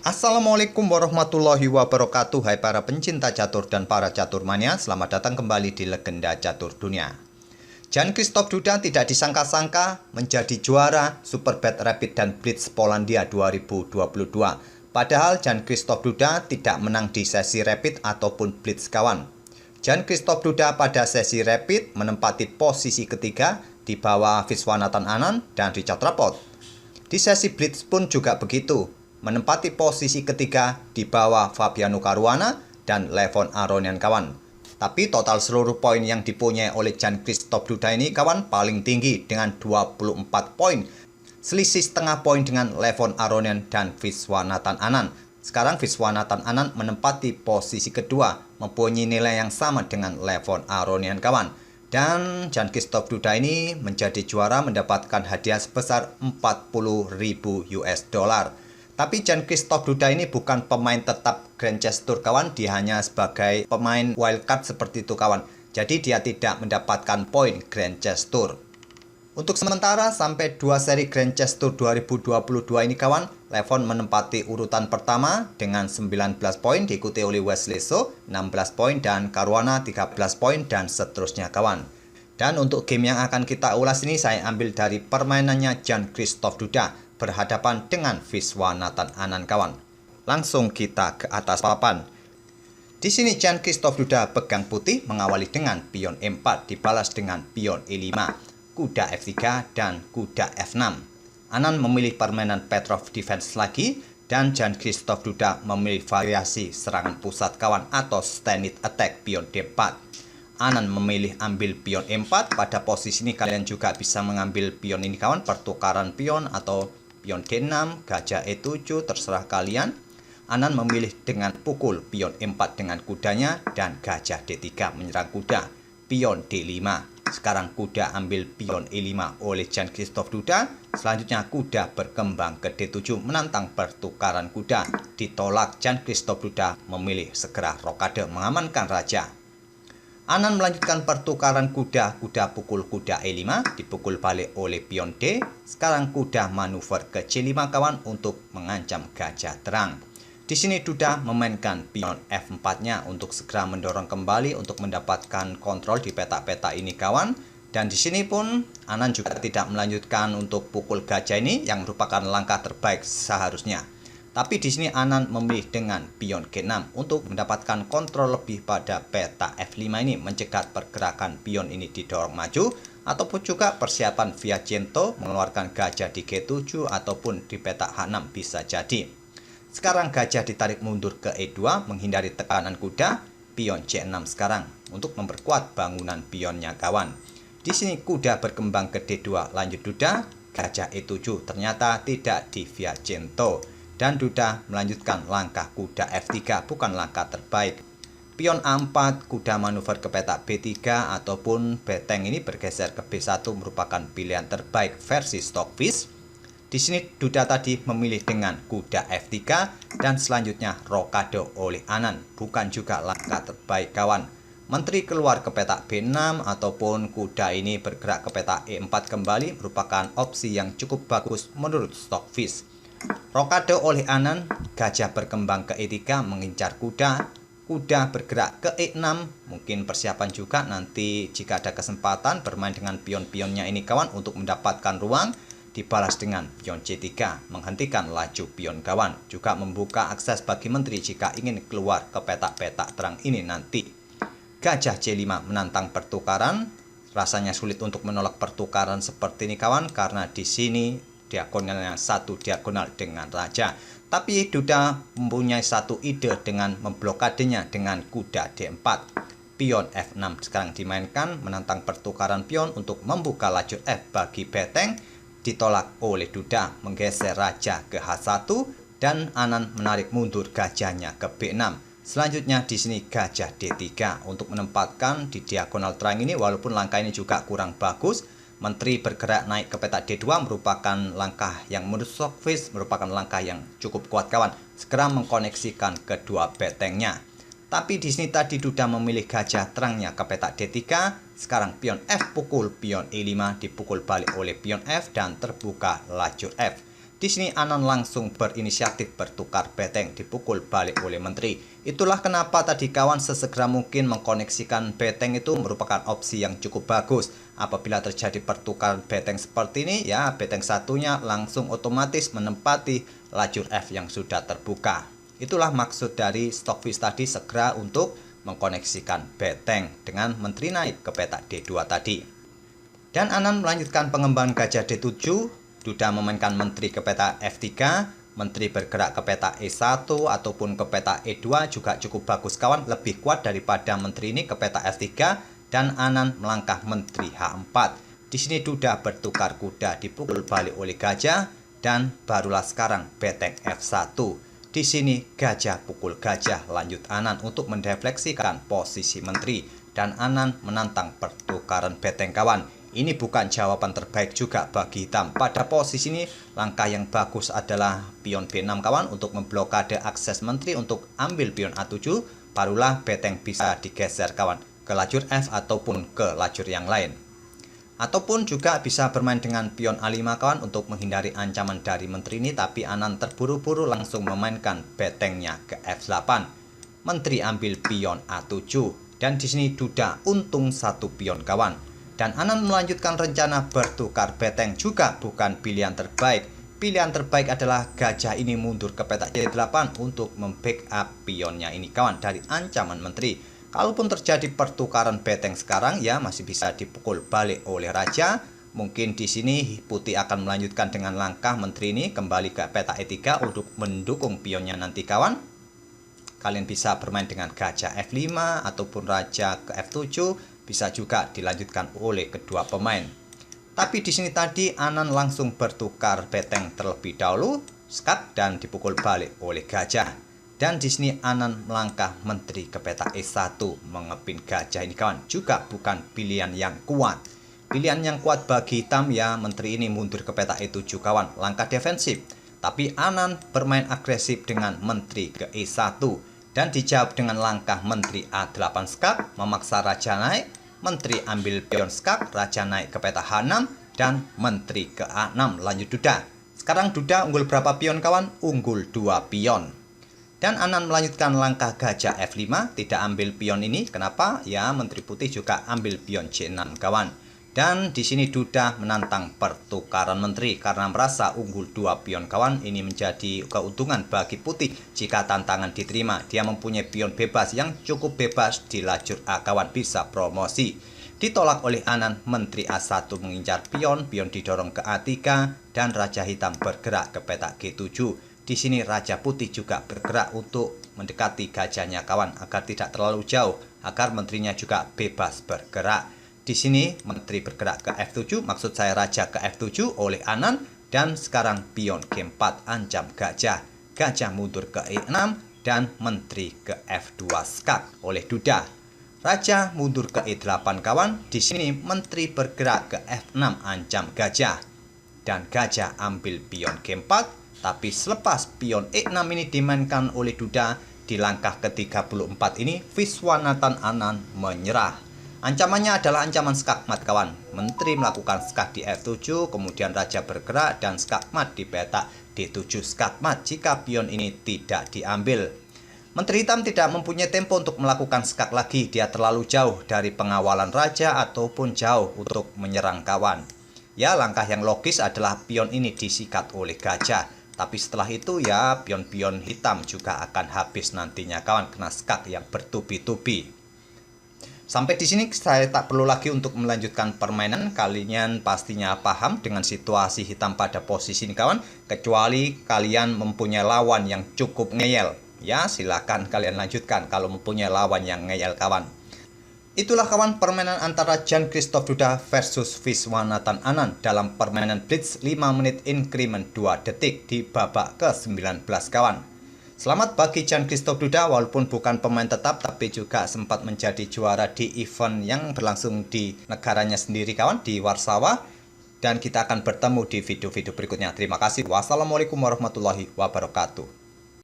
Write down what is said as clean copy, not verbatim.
Assalamualaikum warahmatullahi wabarakatuh. Hai para pencinta catur dan para caturmania, selamat datang kembali di Legenda Catur Dunia. Jan Krzysztof Duda tidak disangka-sangka menjadi juara Superbad Rapid dan Blitz Polandia 2022. Padahal Jan Krzysztof Duda tidak menang di sesi Rapid ataupun Blitz kawan. Jan Krzysztof Duda pada sesi Rapid menempati posisi ketiga di bawah Viswanathan Anand dan Richard Rapport. Di sesi Blitz pun juga begitu, menempati posisi ketiga di bawah Fabiano Caruana dan Levon Aronian kawan. Tapi total seluruh poin yang dipunyai oleh Jan Krzysztof Duda ini kawan paling tinggi dengan 24 poin. Selisih setengah poin dengan Levon Aronian dan Viswanathan Anand. Sekarang Viswanathan Anand menempati posisi kedua, mempunyai nilai yang sama dengan Levon Aronian kawan. Dan Jan Krzysztof Duda ini menjadi juara mendapatkan hadiah sebesar 40.000 US dollar. Tapi Jan Krzysztof Duda ini bukan pemain tetap Grand Chess Tour kawan, dia hanya sebagai pemain wildcard seperti itu kawan. Jadi dia tidak mendapatkan poin Grand Chess Tour. Untuk sementara sampai 2 seri Grand Chess Tour 2022 ini kawan, Levon menempati urutan pertama dengan 19 poin, diikuti oleh Wesley So 16 poin dan Caruana 13 poin dan seterusnya kawan. Dan untuk game yang akan kita ulas ini saya ambil dari permainannya Jan Krzysztof Duda berhadapan dengan Viswanathan Anand kawan. Langsung kita ke atas papan. Di sini Jan Krzysztof Duda pegang putih mengawali dengan pion E4 dibalas dengan pion E5, kuda F3 dan kuda F6. Anand memilih permainan Petrov defense lagi dan Jan Krzysztof Duda memilih variasi serangan pusat kawan atau stand it attack pion D4. Anand memilih ambil pion E4. Pada posisi ini kalian juga bisa mengambil pion ini kawan, pertukaran pion atau pion D6, gajah E7, terserah kalian. Anand memilih dengan pukul pion E4 dengan kudanya dan gajah D3 menyerang kuda, pion D5. Sekarang kuda ambil pion E5 oleh Jan Krzysztof Duda. Selanjutnya kuda berkembang ke D7 menantang pertukaran kuda. Ditolak, Jan Krzysztof Duda memilih segera rokade mengamankan raja. Anand melanjutkan pertukaran kuda, kuda pukul kuda E5, dipukul balik oleh pion D. Sekarang kuda manuver ke C5 kawan untuk mengancam gajah terang. Di sini Duda memainkan pion F4-nya untuk segera mendorong kembali untuk mendapatkan kontrol di peta-peta ini kawan. Dan di sini pun Anand juga tidak melanjutkan untuk pukul gajah ini yang merupakan langkah terbaik seharusnya. Tapi di sini Anand memilih dengan pion G6 untuk mendapatkan kontrol lebih pada peta F5 ini, mencegat pergerakan pion ini didorong maju, ataupun juga persiapan Viagento mengeluarkan gajah di G7 ataupun di peta H6 bisa jadi. Sekarang gajah ditarik mundur ke E2 menghindari tekanan kuda, pion C6 sekarang untuk memperkuat bangunan pionnya kawan. Di sini kuda berkembang ke D2, lanjut Duda, gajah E7 ternyata tidak di Viagento. Dan Duda melanjutkan langkah kuda F3, bukan langkah terbaik. Pion A4, kuda manuver ke peta B3 ataupun beteng ini bergeser ke B1 merupakan pilihan terbaik versi Stockfish. Di sini Duda tadi memilih dengan kuda F3 dan selanjutnya rokade oleh Anand, bukan juga langkah terbaik kawan. Menteri keluar ke peta B6 ataupun kuda ini bergerak ke peta E4 kembali merupakan opsi yang cukup bagus menurut Stockfish. Rokade oleh Anand, gajah berkembang ke E3 mengincar kuda, kuda bergerak ke E6, mungkin persiapan juga nanti jika ada kesempatan bermain dengan pion-pionnya ini kawan untuk mendapatkan ruang, dibalas dengan pion C3, menghentikan laju pion kawan, juga membuka akses bagi menteri jika ingin keluar ke peta-peta terang ini nanti. Gajah C5 menantang pertukaran, rasanya sulit untuk menolak pertukaran seperti ini kawan karena di sini diagonalnya satu diagonal dengan raja. Tapi Duda mempunyai satu ide dengan memblokadenya dengan kuda D4. Pion F6 sekarang dimainkan menantang pertukaran pion untuk membuka lajur F bagi beteng. Ditolak oleh Duda menggeser raja ke H1 dan Anand menarik mundur gajahnya ke B6. Selanjutnya di sini gajah D3 untuk menempatkan di diagonal terang ini, walaupun langkah ini juga kurang bagus. Menteri bergerak naik ke peta D2 merupakan langkah yang menurut Stockfish merupakan langkah yang cukup kuat kawan. Segera mengkoneksikan kedua betengnya. Tapi di sini tadi Duda memilih gajah terangnya ke peta D3. Sekarang pion F pukul pion E5 dipukul balik oleh pion F dan terbuka lajur F. Di sini Anan langsung berinisiatif bertukar beteng, dipukul balik oleh menteri. Itulah kenapa tadi kawan sesegera mungkin mengkoneksikan beteng itu merupakan opsi yang cukup bagus. Apabila terjadi pertukaran beteng seperti ini, ya beteng satunya langsung otomatis menempati lajur F yang sudah terbuka. Itulah maksud dari Stockfish tadi segera untuk mengkoneksikan beteng dengan menteri naik ke peta D2 tadi. Dan Anan melanjutkan pengembangan gajah D7, Duda memainkan menteri ke peta F3, menteri bergerak ke peta E1 ataupun ke peta E2 juga cukup bagus kawan, lebih kuat daripada menteri ini ke peta F3 dan Anan melangkah menteri H4. Di sini Duda bertukar kuda, dipukul balik oleh gajah dan barulah sekarang beteng F1. Di sini gajah pukul gajah, lanjut Anan untuk mendefleksikan posisi menteri dan Anan menantang pertukaran beteng kawan. Ini bukan jawaban terbaik juga bagi hitam. Pada posisi ini, langkah yang bagus adalah pion B6 kawan untuk memblokade akses menteri untuk ambil pion A7. Barulah beteng bisa digeser kawan ke lajur F ataupun ke lajur yang lain. Ataupun juga bisa bermain dengan pion A5 kawan untuk menghindari ancaman dari menteri ini. Tapi Anan terburu-buru langsung memainkan betengnya ke F8. Menteri ambil pion A7. Dan di sini Duda untung satu pion kawan. Dan Anan melanjutkan rencana bertukar beteng, juga bukan pilihan terbaik. Pilihan terbaik adalah gajah ini mundur ke peta C8 untuk membackup pionnya ini kawan dari ancaman menteri. Kalaupun terjadi pertukaran beteng sekarang, ya masih bisa dipukul balik oleh raja. Mungkin di sini putih akan melanjutkan dengan langkah menteri ini kembali ke peta E3 untuk mendukung pionnya nanti kawan. Kalian bisa bermain dengan gajah F5 ataupun raja ke F7. Bisa juga dilanjutkan oleh kedua pemain. Tapi di sini tadi Anan langsung bertukar beteng terlebih dahulu, skak dan dipukul balik oleh gajah. Dan di sini Anan melangkah menteri ke peta E1 mengepin gajah ini kawan. Juga bukan pilihan yang kuat. Pilihan yang kuat bagi hitam ya menteri ini mundur ke peta E7 kawan, langkah defensif. Tapi Anan bermain agresif dengan menteri ke E1 dan dijawab dengan langkah menteri A8 skak, memaksa raja naik, menteri ambil pion skak, raja naik ke peta H6 dan menteri ke A6, lanjut Duda. Sekarang Duda unggul berapa pion kawan? Unggul 2 pion. Dan Anan melanjutkan langkah gajah F5, tidak ambil pion ini. Kenapa? Ya menteri putih juga ambil pion C6 kawan. Dan di sini Duda menantang pertukaran menteri karena merasa unggul 2 pion kawan. Ini menjadi keuntungan bagi putih jika tantangan diterima. Dia mempunyai pion bebas yang cukup bebas di lajur A kawan, bisa promosi. Ditolak oleh Anan, menteri A1 mengincar pion, pion didorong ke A3 dan raja hitam bergerak ke peta G7. Di sini raja putih juga bergerak untuk mendekati gajahnya kawan agar tidak terlalu jauh, agar menterinya juga bebas bergerak. Di sini menteri bergerak ke F7, maksud saya raja ke F7 oleh Anan. Dan sekarang pion G4 ancam gajah. Gajah mundur ke E6 dan menteri ke F2 skak oleh Duda. Raja mundur ke E8 kawan. Di sini menteri bergerak ke F6 ancam gajah. Dan gajah ambil pion G4. Tapi selepas pion E6 ini dimainkan oleh Duda, di langkah ke-34 ini Viswanathan Anan menyerah. Ancamannya adalah ancaman skakmat kawan. Menteri melakukan skak di F7, kemudian raja bergerak dan skakmat di peta D7 skakmat jika pion ini tidak diambil. Menteri hitam tidak mempunyai tempo untuk melakukan skak lagi. Dia terlalu jauh dari pengawalan raja ataupun jauh untuk menyerang kawan. Ya, langkah yang logis adalah pion ini disikat oleh gajah. Tapi setelah itu ya pion-pion hitam juga akan habis nantinya kawan, kena skak yang bertubi-tubi. Sampai di sini saya tak perlu lagi untuk melanjutkan permainan. Kalian pastinya paham dengan situasi hitam pada posisi ini kawan. Kecuali kalian mempunyai lawan yang cukup ngeyel. Ya silakan kalian lanjutkan kalau mempunyai lawan yang ngeyel kawan. Itulah kawan permainan antara Jan Christoph Duda versus Viswanathan Anan dalam permainan Blitz 5 menit increment 2 detik di babak ke-19 kawan. Selamat bagi Jan Christoph Duda, walaupun bukan pemain tetap tapi juga sempat menjadi juara di event yang berlangsung di negaranya sendiri kawan, di Warsawa. Dan kita akan bertemu di video-video berikutnya. Terima kasih. Wassalamualaikum warahmatullahi wabarakatuh.